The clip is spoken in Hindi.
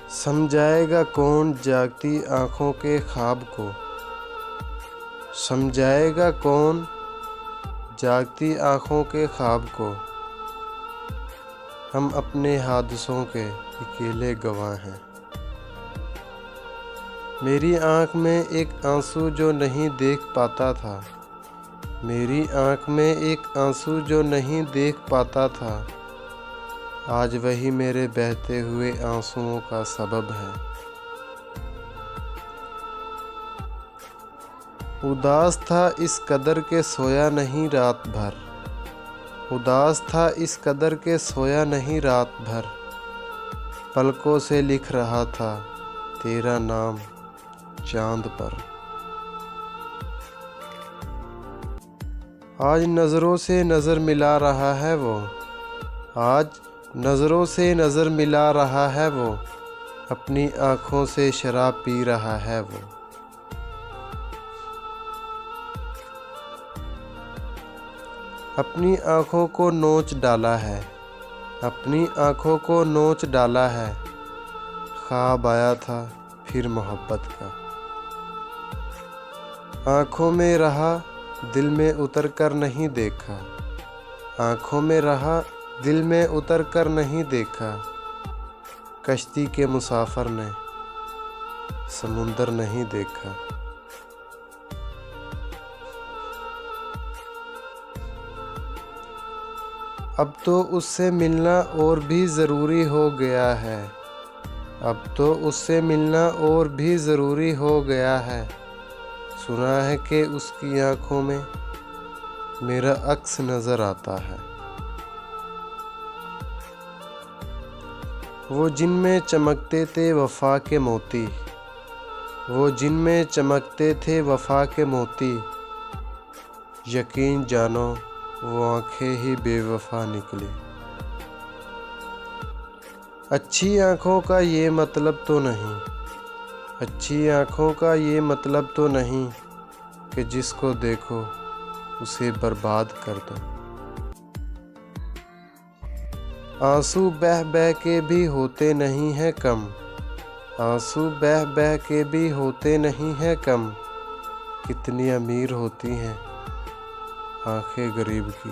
समझाएगा कौन जागती आँखों के ख्वाब को। समझाएगा कौन जागती आँखों के ख्वाब को। हम अपने हादसों के अकेले गवाह हैं। मेरी आँख में एक आंसू जो नहीं देख पाता था। मेरी आँख में एक आंसू जो नहीं देख पाता था, आज वही मेरे बहते हुए आंसुओं का सबब है। उदास था इस कदर के सोया नहीं रात भर। उदास था इस कदर के सोया नहीं रात भर। पलकों से लिख रहा था तेरा नाम चांद पर। आज नज़रों से नज़र मिला रहा है वो। आज नज़रों से नज़र मिला रहा है वो। अपनी आँखों से शराब पी रहा है वो। अपनी आँखों को नोच डाला है। अपनी आँखों को नोच डाला है। ख्वाब आया था फिर मोहब्बत का। आँखों में रहा दिल में उतर कर नहीं देखा। आँखों में रहा दिल में उतर कर नहीं देखा। कश्ती के मुसाफिर ने समुंदर नहीं देखा। अब तो उससे मिलना और भी ज़रूरी हो गया है। अब तो उससे मिलना और भी ज़रूरी हो गया है। सुना है कि उसकी आँखों में मेरा अक्स नज़र आता है। वो जिनमें चमकते थे वफ़ा के मोती। वो जिनमें चमकते थे वफ़ा के मोती। यकीन जानो वो आँखें ही बेवफ़ा निकली। अच्छी आँखों का ये मतलब तो नहीं। अच्छी आँखों का ये मतलब तो नहीं कि जिसको देखो उसे बर्बाद कर दो। आंसू बह बह के भी होते नहीं हैं कम। आंसू बह बह के भी होते नहीं हैं कम। कितनी अमीर होती हैं आँखें गरीब की।